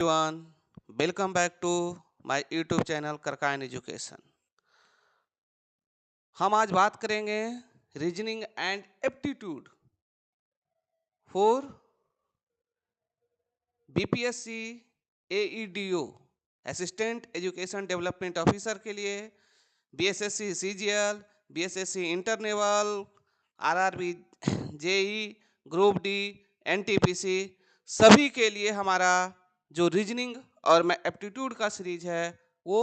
everyone, welcome back to my YouTube channel करकाइन education. हम आज बात करेंगे reasoning and aptitude for BPSC AEDO assistant education development officer के लिए, BSSC CGL, BSSC inter level, RRB, JE, group D, NTPC सभी के लिए हमारा जो रीजनिंग और एप्टीट्यूड का सीरीज है वो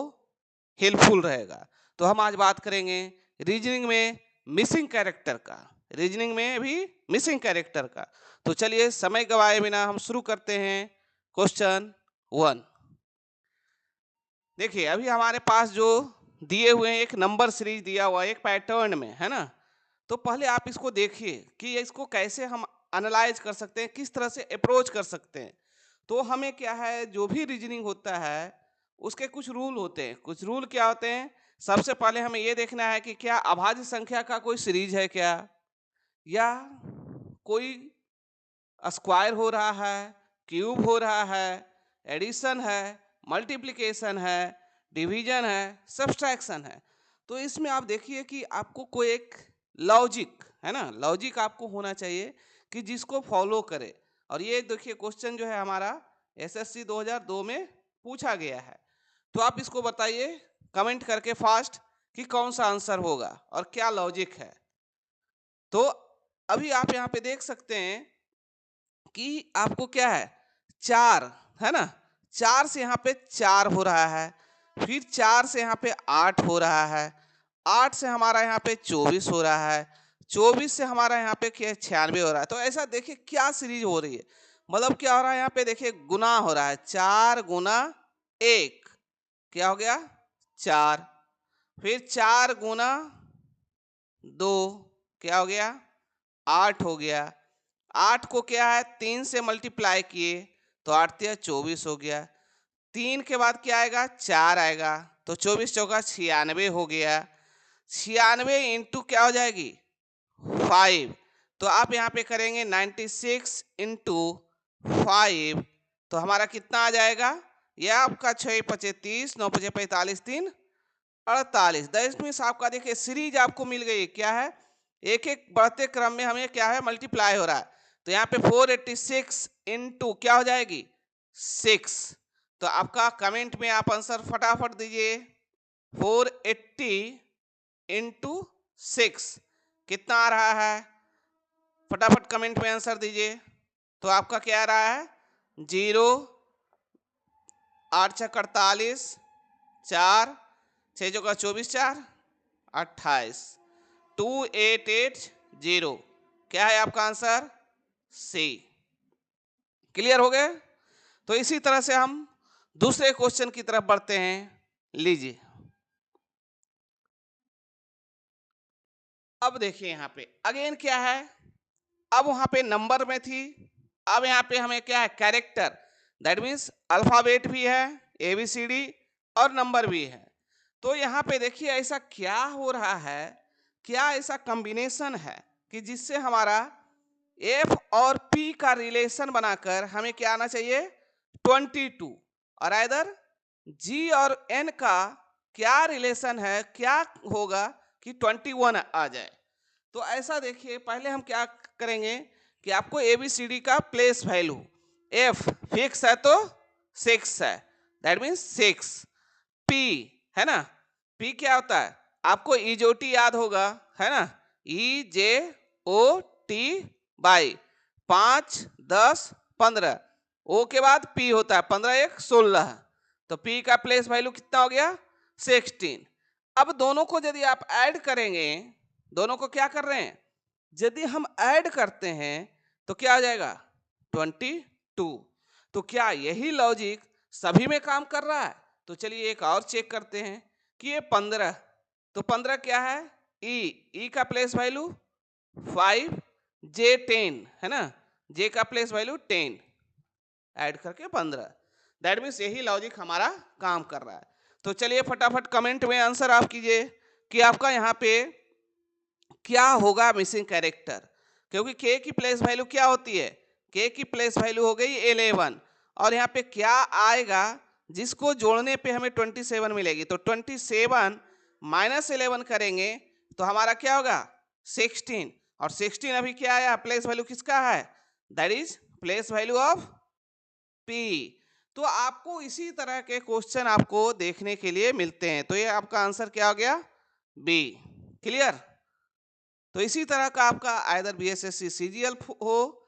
हेल्पफुल रहेगा। तो हम आज बात करेंगे रीजनिंग में मिसिंग कैरेक्टर का, रीजनिंग में भी मिसिंग कैरेक्टर का। तो चलिए समय गवाए बिना हम शुरू करते हैं। क्वेश्चन 1 देखिए, अभी हमारे पास जो दिए हुए हैं, एक नंबर सीरीज दिया हुआ है एक पैटर्न में, है ना। तो पहले आप इसको देखिए कि इसको कैसे हम एनालाइज कर सकते हैं, किस तरह से अप्रोच कर सकते हैं। तो हमें क्या है, जो भी रीजनिंग होता है उसके कुछ रूल होते हैं। कुछ रूल क्या होते हैं? सबसे पहले हमें ये देखना है कि क्या अभाज्य संख्या का कोई सीरीज है क्या, या कोई स्क्वायर हो रहा है, क्यूब हो रहा है, एडिशन है, मल्टीप्लिकेशन है, डिवीजन है, सब्सट्रैक्शन है। तो इसमें आप देखिए कि आपको कोई एक लॉजिक है ना, लॉजिक आपको होना चाहिए कि जिसको फॉलो करे। और ये देखिए क्वेश्चन जो है हमारा एसएससी 2002 में पूछा गया है। तो आप इसको बताइए कमेंट करके फास्ट कि कौन सा आंसर होगा और क्या लॉजिक है। तो अभी आप यहाँ पे देख सकते हैं कि आपको क्या है, 4 है ना, 4 से यहाँ पे 4 हो रहा है, फिर 4 से यहाँ पे 8 हो रहा है, 8 से हमारा यहाँ पे 24 हो रहा है, 24 से हमारा यहाँ पे क्या 96 हो रहा है। तो ऐसा देखिए क्या सीरीज हो रही है, मतलब क्या हो रहा है यहाँ पे, देखिए गुना हो रहा है, 4 गुना 1 क्या हो गया 4, फिर 4 गुना 2 क्या हो गया 8 हो गया। 8 को क्या है 3 से मल्टीप्लाई किए तो 8 तिया 24 हो गया। 3 के बाद क्या आएगा 4 आएगा, तो 24 चौका 96 हो गया। 96 इंटू क्या हो जाएगी 5। तो आप यहाँ पे करेंगे 96 इंटू 5, तो हमारा कितना आ जाएगा, यह आपका 6 पचे 30, 9 पचे 45, 3 48। दैट मीन्स आपका देखिए सीरीज आपको मिल गई। क्या है, एक एक बढ़ते क्रम में हमें क्या है मल्टीप्लाई हो रहा है। तो यहाँ पे 486 इंटू क्या हो जाएगी 6। तो आपका कमेंट में आप आंसर फटाफट दीजिए, 480 इंटू 6 कितना आ रहा है, फटाफट कमेंट में आंसर दीजिए। तो आपका क्या आ रहा है 0, 8 छक 48, 4 6 चौका 24, 4 28, 2880 क्या है आपका आंसर सी। क्लियर हो गए? तो इसी तरह से हम दूसरे क्वेश्चन की तरफ बढ़ते हैं। लीजिए, अब देखिए यहाँ पे अगेन क्या है, अब वहां पे नंबर में थी, अब यहाँ पे हमें क्या है कैरेक्टर, दैट मीन्स अल्फाबेट भी है, एबीसीडी और नंबर भी है। तो यहाँ पे देखिए ऐसा क्या हो रहा है, क्या ऐसा कॉम्बिनेशन है कि जिससे हमारा एफ और पी का रिलेशन बनाकर हमें क्या आना चाहिए 22, और इधर जी और एन का क्या रिलेशन है, क्या होगा कि 21 आ जाए। तो ऐसा देखिए पहले हम क्या करेंगे कि आपको एबीसीडी का प्लेस वैल्यू, एफ फिक्स है तो 6 है, दैट मीन्स 6। पी है ना, पी क्या होता है आपको इजोटी याद होगा, है ना, ई जे ओ टी बाई 5 10 15, ओ के बाद पी होता है 15 1 16, तो पी का प्लेस वैल्यू कितना हो गया 16। अब दोनों को यदि आप ऐड करेंगे, दोनों को क्या कर रहे हैं, यदि हम ऐड करते हैं तो क्या आ जाएगा 22। तो क्या यही लॉजिक सभी में काम कर रहा है? तो चलिए एक और चेक करते हैं कि ये 15, तो 15 क्या है ई का प्लेस वैल्यू 5, जे 10 है ना, जे का प्लेस वैल्यू 10 ऐड करके 15, दैट मीन्स यही लॉजिक हमारा काम कर रहा है। तो चलिए फटाफट कमेंट में आंसर आप कीजिए कि आपका यहाँ पे क्या होगा मिसिंग कैरेक्टर। क्योंकि के की प्लेस वैल्यू क्या होती है, के की प्लेस वैल्यू हो गई 11, और यहाँ पे क्या आएगा जिसको जोड़ने पे हमें 27 मिलेगी। तो 27 माइनस 11 करेंगे तो हमारा क्या होगा 16, और 16 अभी क्या आया प्लेस वैल्यू किसका है, that is place value of P. तो आपको इसी तरह के क्वेश्चन आपको देखने के लिए मिलते हैं। तो ये आपका आंसर क्या हो गया, बी। क्लियर। तो इसी तरह का आपका आइदर बीएसएससी सीजीएल हो,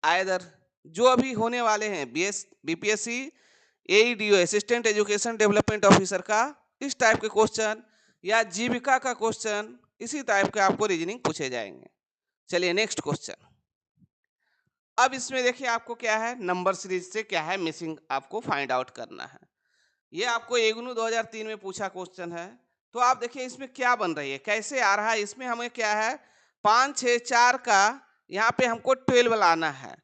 आइदर जो अभी होने वाले हैं BPSC AEDO assistant education development officer का, इस टाइप के क्वेश्चन, या जीविका का क्वेश्चन, इसी टाइप के आपको रीजनिंग पूछे जाएंगे। चलिए नेक्स्ट क्वेश्चन। अब इसमें देखिए आपको क्या है, नंबर सीरीज से क्या है मिसिंग आपको फाइंड आउट करना है। ये आपको इग्नू 2003 में पूछा क्वेश्चन है। तो आप देखिए इसमें क्या बन रही है, कैसे आ रहा है। इसमें हमें क्या है 5 6 4 का यहाँ पे हमको 12 लाना है।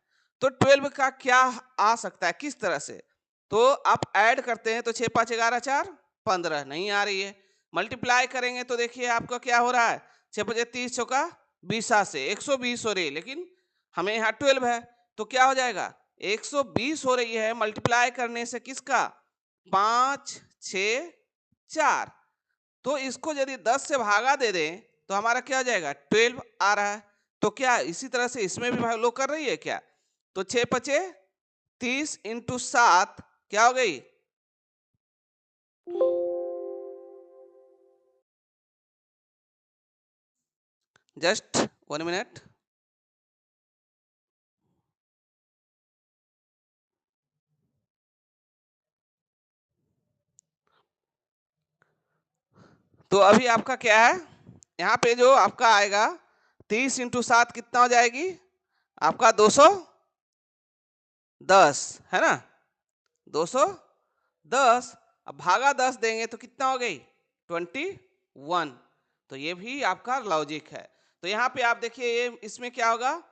तो 12 का क्या आ सकता है, किस तरह से। तो आप ऐड करते हैं तो 6 5 11 4 15 नहीं आ रही है। मल्टीप्लाई करेंगे तो देखिए आपका क्या हो रहा है, 6 5 30 चौका 20 से 120 हो रही है, लेकिन हमें यहाँ 12 है तो क्या हो जाएगा 120 हो रही है। मल्टीप्लाई करने से किसका 5 6 4, तो इसको यदि 10 से भागा दे दें तो हमारा क्या हो जाएगा 12 आ रहा है। तो क्या इसी तरह से इसमें भी भाग लो कर रही है क्या। तो 6 पचे 30 इंटू 7 क्या हो गई, जस्ट 1 मिनट। तो अभी आपका क्या है, यहाँ पे जो आपका आएगा 30 इंटू 7 कितना हो जाएगी आपका 210 है ना, 210। अब भागा 10 देंगे तो कितना हो गई 21। तो ये भी आपका लॉजिक है। तो यहाँ पे आप देखिए ये इसमें क्या होगा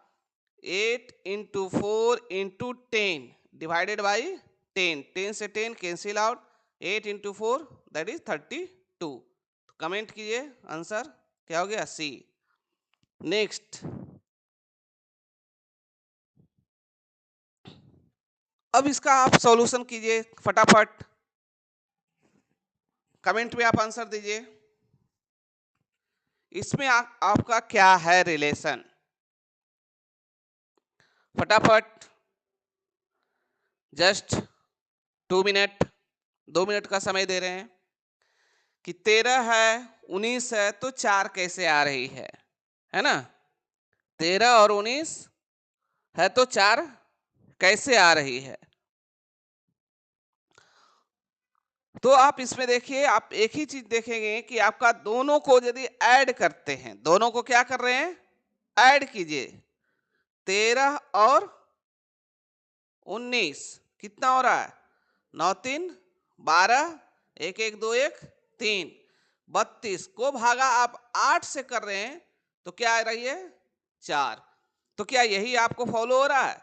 8 इंटू 4 इंटू 10 डिवाइडेड बाई 10, 10 से 10 cancel out, 8 into 4 that is 32। Comment कीजिए आंसर क्या हो गया, सी। नेक्स्ट, अब इसका आप सॉल्यूशन कीजिए फटाफट, कमेंट में आप आंसर दीजिए। इसमें आपका क्या है रिलेशन, फटाफट, जस्ट 2 मिनट, 2 मिनट का समय दे रहे हैं। कि 13 है 19 है तो 4 कैसे आ रही है ना, 13 और 19 है तो 4 कैसे आ रही है। तो आप इसमें देखिए आप एक ही चीज देखेंगे कि आपका दोनों को यदि ऐड करते हैं, दोनों को क्या कर रहे हैं ऐड कीजिए, 13 और 19 कितना हो रहा है 9 3 12, 1 1 2 1 3, 32 को भागा आप 8 से कर रहे हैं तो क्या आ रही है 4। तो क्या यही आपको फॉलो हो रहा है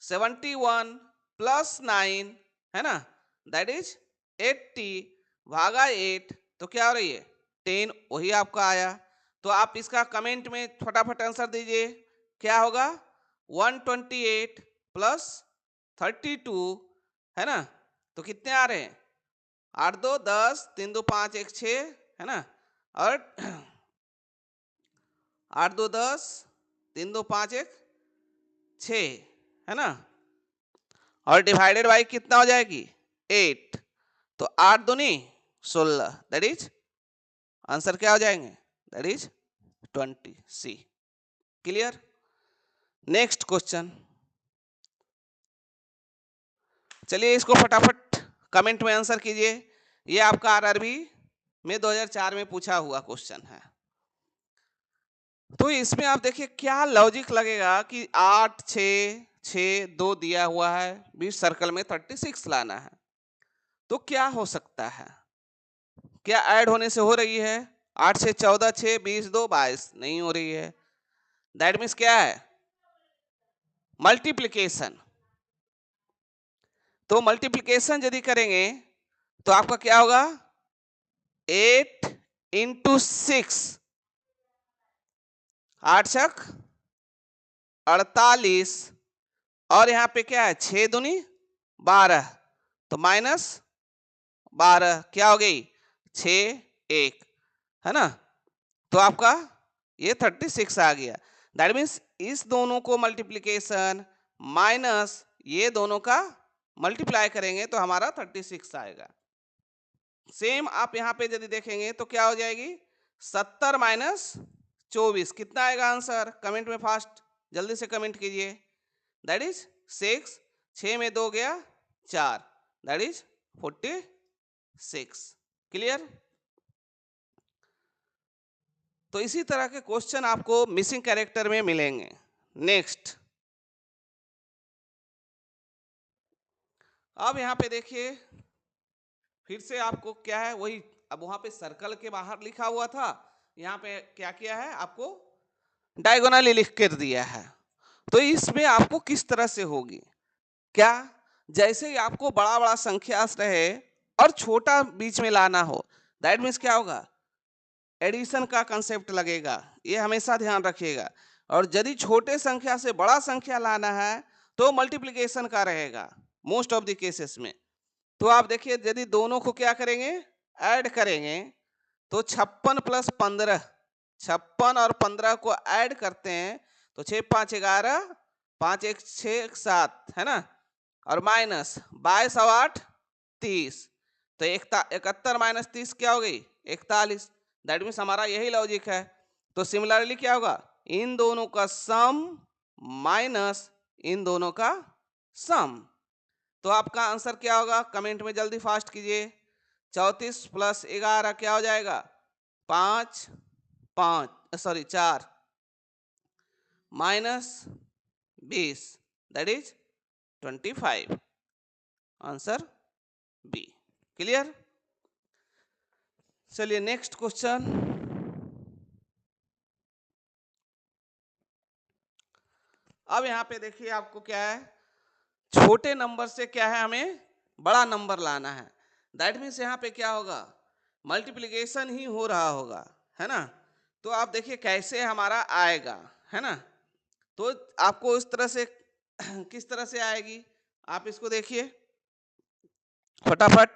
71 प्लस 9 है ना, दैट इज 80 भागा 8 तो क्या हो रही है 10, वही आपका आया। तो आप इसका कमेंट में फटाफट आंसर दीजिए क्या होगा 128 प्लस 32 है ना। तो कितने आ रहे हैं 8 2 10, 3 2 5 1 6 है ना, और 8 2 10, 3 2 5 1 6 है ना, और डिवाइडेड बाई कितना हो जाएगी 8। तो 8 दूनी 16 दैट इज आंसर क्या हो जाएंगे that is 20, C. Clear. Next question, चलिए इसको फटाफट कमेंट में आंसर कीजिए। ये आपका आरआरबी में 2004 में पूछा हुआ क्वेश्चन है। तो इसमें आप देखिए क्या लॉजिक लगेगा कि 8 6 6 2 दिया हुआ है, 20 सर्कल में 36 लाना है। तो क्या हो सकता है, क्या ऐड होने से हो रही है 8 से 14 6 20 2 22 नहीं हो रही है, दैट मीन्स क्या है मल्टीप्लिकेशन। तो मल्टीप्लिकेशन यदि करेंगे तो आपका क्या होगा 8 इंटू 6, 8 छक 48, और यहाँ पे क्या है 6 दूनी 12, तो -12 क्या हो गई 6 1, है ना। तो आपका ये 36 आ गया। दैट मीन्स इस दोनों को मल्टीप्लीकेशन माइनस ये दोनों का मल्टीप्लाई करेंगे तो हमारा 36 आएगा। सेम आप यहाँ पे यदि देखेंगे तो क्या हो जाएगी 70 माइनस 24, कितना आएगा आंसर, कमेंट में फास्ट जल्दी से कमेंट कीजिए। दैट इज 6, 6 में 2 गया 4, दैट इज 46। क्लियर। तो इसी तरह के क्वेश्चन आपको मिसिंग कैरेक्टर में मिलेंगे। नेक्स्ट, अब यहाँ पे देखिए फिर से आपको क्या है वही, अब वहां पे सर्कल के बाहर लिखा हुआ था, यहाँ पे क्या किया है आपको डायगोनली लिख कर दिया है। तो इसमें आपको किस तरह से होगी, क्या जैसे ही आपको बड़ा बड़ा संख्या रहे और छोटा बीच में लाना हो, दैट मीन्स क्या होगा एडिशन का कंसेप्ट लगेगा, ये हमेशा ध्यान रखिएगा। और यदि छोटे संख्या से बड़ा संख्या लाना है तो मल्टीप्लिकेशन का रहेगा मोस्ट ऑफ द केसेस में। तो आप देखिए यदि दोनों को क्या करेंगे ऐड करेंगे तो 56 प्लस 15, 56 और 15 को ऐड करते हैं तो 6 5 11, 5 1 6 7, है ना, और माइनस 22 और 8 30, तो 71 माइनस 30 क्या हो गई 41। दैट मीन्स हमारा यही लॉजिक है। तो सिमिलरली क्या होगा इन दोनों का सम माइनस इन दोनों का सम। तो आपका आंसर क्या होगा कमेंट में जल्दी फास्ट कीजिए। 34 प्लस 11 क्या हो जाएगा 5 5 sorry 4 minus 20, that is 25। Answer B. Clear. चलिए नेक्स्ट क्वेश्चन। अब यहाँ पे देखिए आपको क्या है छोटे नंबर से क्या है हमें बड़ा नंबर लाना है। दैट मीन्स यहाँ पे क्या होगा मल्टीप्लिकेशन ही हो रहा होगा, है ना। तो आप देखिए कैसे हमारा आएगा, है ना। तो आपको इस तरह से किस तरह से आएगी आप इसको देखिए फटाफट।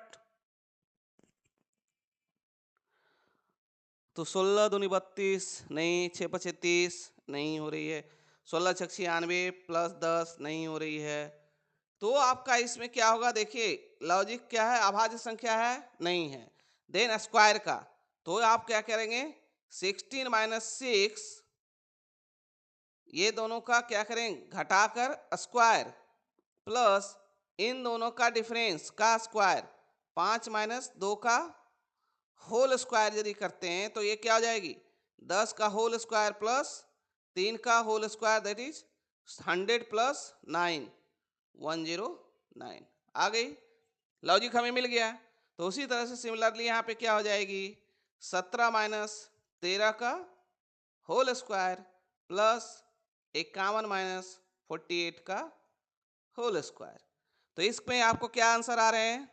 तो 16 दूनी 32 नहीं, 6 पचे 30 नहीं हो रही है, 16 छक 96 प्लस 10 नहीं हो रही है। तो आपका इसमें क्या होगा देखिए लॉजिक क्या है अभाज्य संख्या है नहीं है, देन स्क्वायर का। तो आप क्या करेंगे 16 माइनस 6 ये दोनों का क्या करें घटाकर स्क्वायर प्लस इन दोनों का डिफरेंस का स्क्वायर 5 माइनस 2 का होल स्क्वायर यदि करते हैं तो ये क्या हो जाएगी 10 का होल स्क्वायर प्लस 3 का whole square that is 100 plus 9 109 आ गई। लॉजिक हमें मिल गया। तो उसी तरह से सिमिलरली यहाँ पे क्या हो जाएगी 17 माइनस 13 का होल स्क्वायर प्लस 51 माइनस 48 का होल स्क्वायर। तो इसमें आपको क्या आंसर आ रहे हैं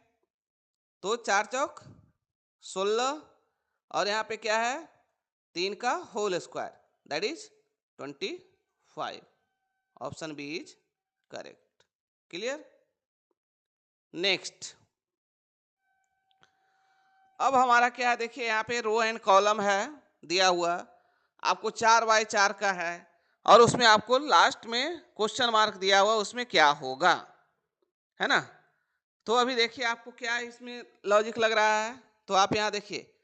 तो 4 चौक 16 और यहाँ पे क्या है 3 का whole square that is 25। Option B is correct. Clear. Next, अब हमारा क्या है देखिए यहाँ पे रो एंड कॉलम है दिया हुआ, आपको 4x4 का है और उसमें आपको लास्ट में क्वेश्चन मार्क दिया हुआ उसमें क्या होगा, है ना। तो अभी देखिए आपको क्या इसमें लॉजिक लग रहा है। तो आप यहाँ देखिए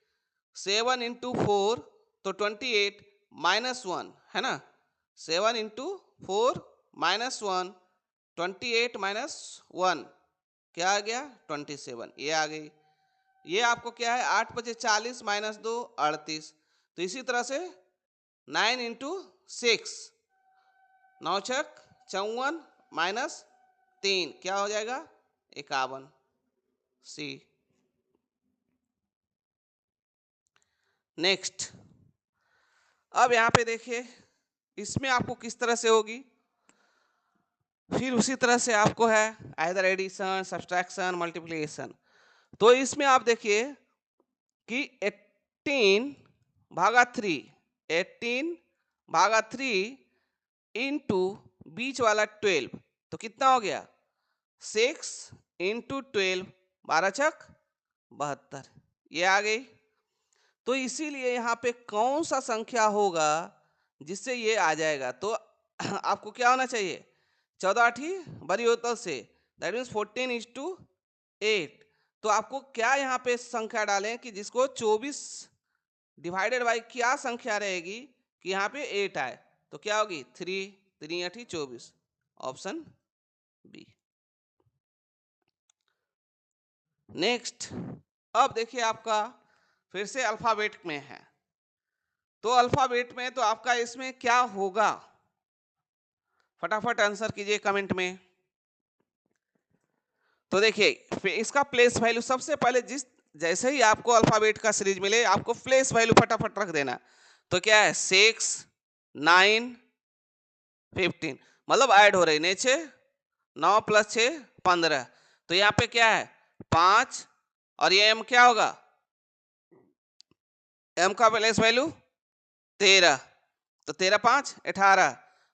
7 इंटू 4 तो 28 माइनस 1, है ना। 7 इंटू 4 माइनस 1 28 माइनस 1 क्या आ गया 27, ये आ गई। ये आपको क्या है 8 बचे 40 माइनस 2 38। तो इसी तरह से 9 इंटू 6 9 छक 54 माइनस 3 क्या हो जाएगा 51 सी। नेक्स्ट, अब यहाँ पे देखिए इसमें आपको किस तरह से होगी, फिर उसी तरह से आपको है आइदर एडिशन सब्सट्रैक्शन मल्टीप्लिकेशन। तो इसमें आप देखिए कि 18 भागा 3 18 भागा 3 इंटू बीच वाला 12 तो कितना हो गया 6 इंटू 12, 12×6 = 72, ये आ गई। तो इसीलिए यहाँ पे कौन सा संख्या होगा जिससे ये आ जाएगा, तो आपको क्या होना चाहिए, 14 आठी बड़ी होता से, दैट मीन्स 14:8। तो आपको क्या यहाँ पे संख्या डालें कि जिसको 24 डिवाइडेड बाई क्या संख्या रहेगी कि यहाँ पे 8 आए, तो क्या होगी 3, 3 8 24, ऑप्शन बी। नेक्स्ट, अब देखिए आपका फिर से अल्फाबेट में है, तो अल्फाबेट में तो आपका इसमें क्या होगा, फटाफट आंसर कीजिए कमेंट में। तो देखिए इसका प्लेस वैल्यू सबसे पहले जैसे ही आपको अल्फाबेट का सीरीज मिले आपको प्लेस वैल्यू फटाफट रख देना। तो क्या है 6 9 15, मतलब ऐड हो रही नीचे 9 + 6 15, तो यहाँ पे क्या है 5 और ये m क्या होगा, m का प्लेस वैल्यू 13, तो 13 5 18,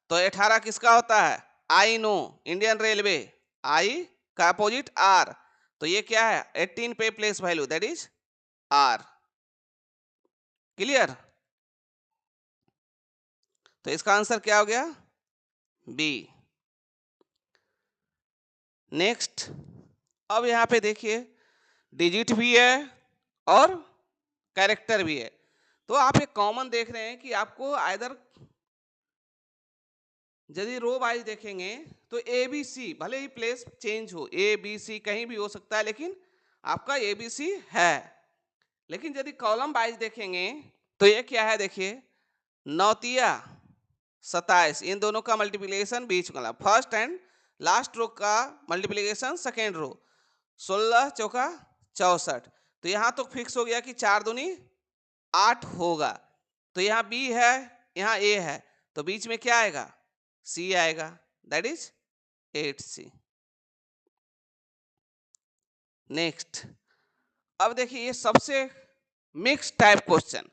तो 18 किसका होता है, I know Indian railway, I का अपोजिट आर, तो ये क्या है 18 पे place value that is R. Clear, तो इसका आंसर क्या हो गया, बी। नेक्स्ट, अब यहाँ पे देखिए डिजिट भी है और कैरेक्टर भी है, तो आप एक कॉमन देख रहे हैं कि आपको आइदर यदि रो वाइज देखेंगे तो ए बी सी भले ही प्लेस चेंज हो, ए बी सी कहीं भी हो सकता है, लेकिन आपका ए बी सी है। लेकिन यदि कॉलम वाइज देखेंगे तो ये क्या है, देखिए 9 27, इन दोनों का मल्टीप्लिकेशन बीच वाला फर्स्ट एंड लास्ट रो का मल्टीप्लिकेशन सेकेंड रो, 16 चौका 64, तो यहाँ तो फिक्स हो गया कि 4 दूनी 8 होगा। तो यहाँ बी है, यहाँ ए है, तो बीच में क्या आएगा, सी आएगा, दैट इज 8C। नेक्स्ट, अब देखिए ये सबसे मिक्स टाइप क्वेश्चन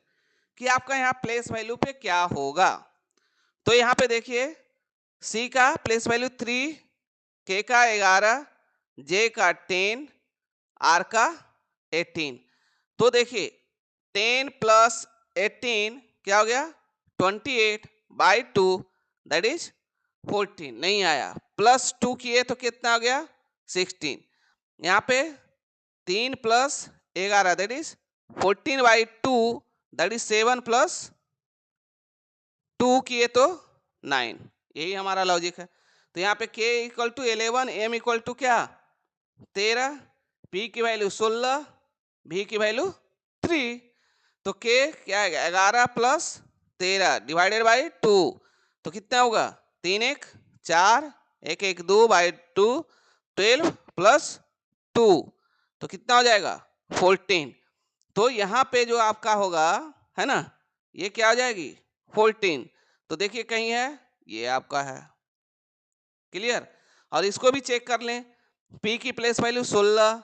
कि आपका यहाँ प्लेस वैल्यू पे क्या होगा। तो यहाँ पे देखिए सी का प्लेस वैल्यू 3, के का 11, जे का 10, आर का 18, तो देखिए 10 + 18 क्या हो गया 28/2, दैट इज 14, नहीं आया, +2 किए तो कितना हो गया 16, यहाँ पे 3 + 11 दैट इज 14/2, दैट इज 7 + 2 किए तो 9, यही हमारा लॉजिक है। तो यहाँ पे k = 11, m = क्या 13, p की वैल्यू 16, v की वैल्यू 3, तो k क्या है 11 + 13 डिवाइडेड बाई 2, तो कितना होगा 3 1 4, 1 1 2/2, 12 + 2, तो कितना हो जाएगा 14। तो यहाँ पे जो आपका होगा है ना, ये क्या हो जाएगी 14, तो देखिए कहीं है, ये आपका है। क्लियर, और इसको भी चेक कर लें, p की प्लेस वैल्यू 16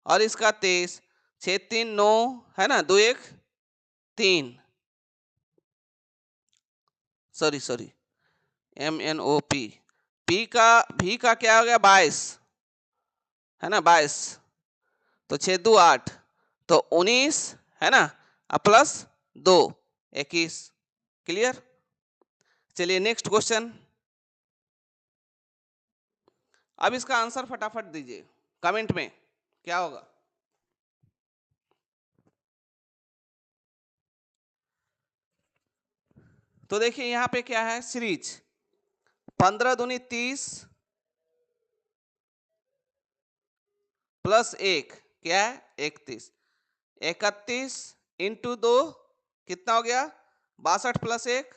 और इसका 23, 6 3 9 है ना, 2 1 3, सॉरी MNOP, p का v का क्या हो गया 22 है ना 22, तो 6 2 8, तो 19 है ना, प्लस 2 21। क्लियर, चलिए नेक्स्ट क्वेश्चन, अब इसका आंसर फटाफट दीजिए कमेंट में क्या होगा। तो देखिए यहाँ पे क्या है सीरीज 15 दूनी 30 + 1 क्या है 31, 31 × 2 कितना हो गया 62 + 1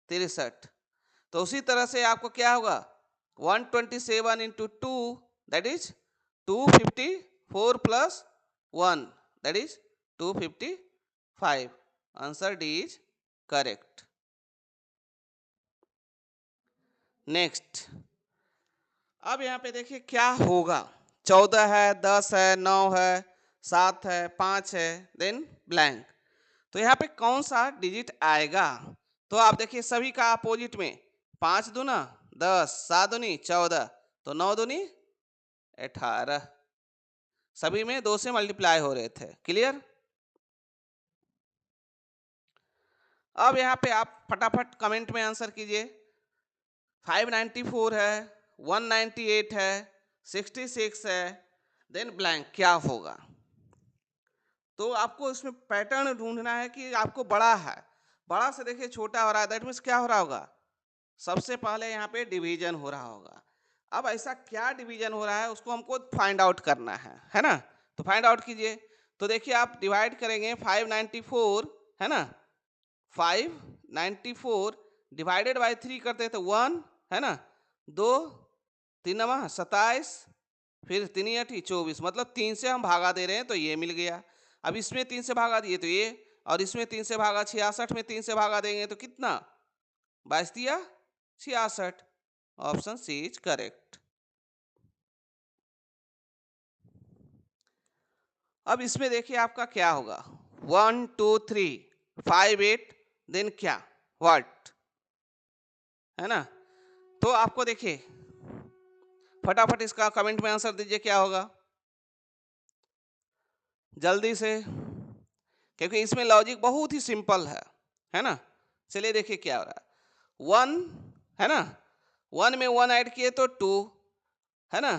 63, तो उसी तरह से आपको क्या होगा 127 × 2 that is 254 + 1 that is 255, answer D is correct. Next, अब यहाँ पे देखिए क्या होगा, 14 है 10 है 9 है 7 है 5 है देन ब्लैंक, तो यहाँ पे कौन सा डिजिट आएगा, तो आप देखिए सभी का अपोजिट में 5 दूना 10, 7 दूनी 14, तो 9 दूनी 18, सभी में 2 से मल्टीप्लाई हो रहे थे। क्लियर? अब यहाँ पे आप फटाफट कमेंट में आंसर कीजिए। 594 है, 198 है, 66 है, देन ब्लैंक क्या होगा? तो आपको इसमें पैटर्न ढूंढना है कि आपको बड़ा है, बड़ा से देखिए छोटा हो रहा है, दैट मीन्स क्या हो रहा होगा? सबसे पहले यहाँ पे डिवीजन हो रहा होगा। अब ऐसा क्या डिवीजन हो रहा है उसको हमको फाइंड आउट करना है ना? तो फाइंड आउट कीजिए। तो देखिए आप डिवाइड करेंगे 594 है ना, 594 डिवाइडेड बाय 3 करते हैं तो 1 है ना, 2 3 27, फिर 3 8 24, मतलब 3 से हम भागा दे रहे हैं तो ये मिल गया। अब इसमें 3 से भागा दिए तो ये, और इसमें 3 से भागा, 66 में 3 से भागा देंगे तो कितना? 22 दिया 66। Option C is correct. अब इसमें देखिए आपका क्या होगा? 1 2 3 5 8, देन क्या? व्हाट? है ना? तो आपको देखिए फटाफट इसका कमेंट में आंसर दीजिए क्या होगा जल्दी से, क्योंकि इसमें लॉजिक बहुत ही सिंपल है ना? चलिए देखिए क्या हो रहा है। 1 है ना, 1 में 1 ऐड किए तो 2 है ना,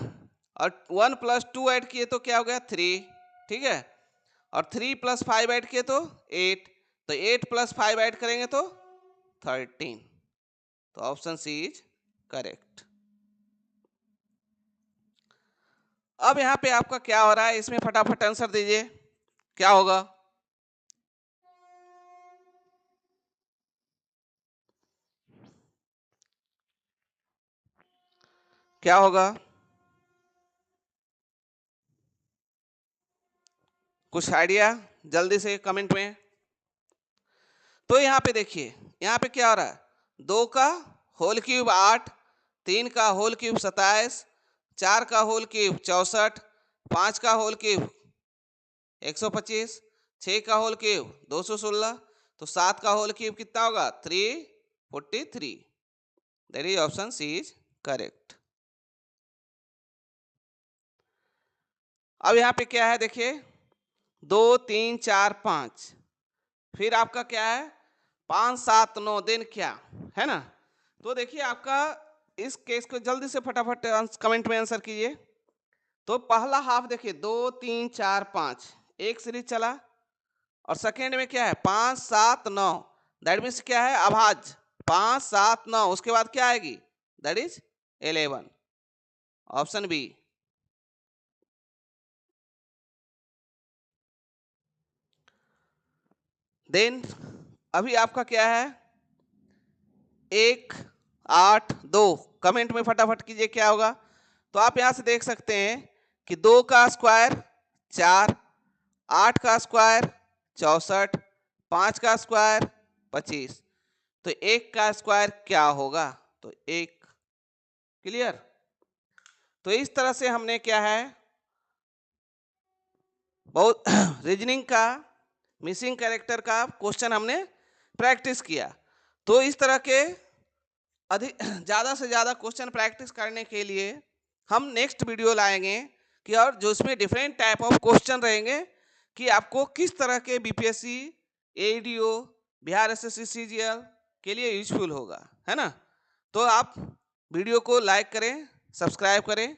और 1 प्लस 2 ऐड किए तो क्या हो गया? 3, ठीक है, और 3 प्लस 5 ऐड किए तो 8, तो 8 प्लस 5 ऐड करेंगे तो 13। तो ऑप्शन सी इज करेक्ट। अब यहाँ पे आपका क्या हो रहा है, इसमें फटाफट आंसर दीजिए क्या होगा? क्या होगा? कुछ आइडिया जल्दी से कमेंट में। तो यहाँ पे देखिए, यहाँ पे क्या हो रहा है? 2 का होल क्यूब 8, 3 का होल क्यूब 27, 4 का होल क्यूब 64, 5 का होल क्यूब 125, 6 का होल क्यूब 216, तो 7 का होल क्यूब कितना होगा? 343। That is option C is correct. अब यहाँ पे क्या है देखिए, 2 3 4 5, फिर आपका क्या है? 5 7 9, दिन क्या है ना? तो देखिए आपका इस केस को जल्दी से फटाफट कमेंट में आंसर कीजिए। तो पहला हाफ देखिए 2 3 4 5, एक सीरीज चला, और सेकेंड में क्या है? 5 7 9, दैट मीन्स क्या है? अभाज्य 5 7 9, उसके बाद क्या आएगी? That is 11। Option B. Then अभी आपका क्या है? 1 8 2, कमेंट में फटाफट कीजिए क्या होगा? तो आप यहां से देख सकते हैं कि 2 का स्क्वायर 4, 8 का स्क्वायर 64, 5 का स्क्वायर 25, तो 1 का स्क्वायर क्या होगा? तो 1। क्लियर? तो इस तरह से हमने क्या है, बहुत रीजनिंग का मिसिंग कैरेक्टर का क्वेश्चन हमने प्रैक्टिस किया। तो इस तरह के अधिक ज़्यादा से ज़्यादा क्वेश्चन प्रैक्टिस करने के लिए हम नेक्स्ट वीडियो लाएंगे कि, और जो इसमें डिफरेंट टाइप ऑफ क्वेश्चन रहेंगे कि आपको किस तरह के BPSC, ADO, Bihar SSC CGL के लिए यूजफुल होगा, है ना? तो आप वीडियो को लाइक करें, सब्सक्राइब करें,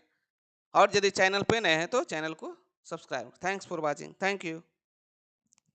और यदि चैनल पे नए हैं तो चैनल को subscribe. Thanks for watching. Thank you.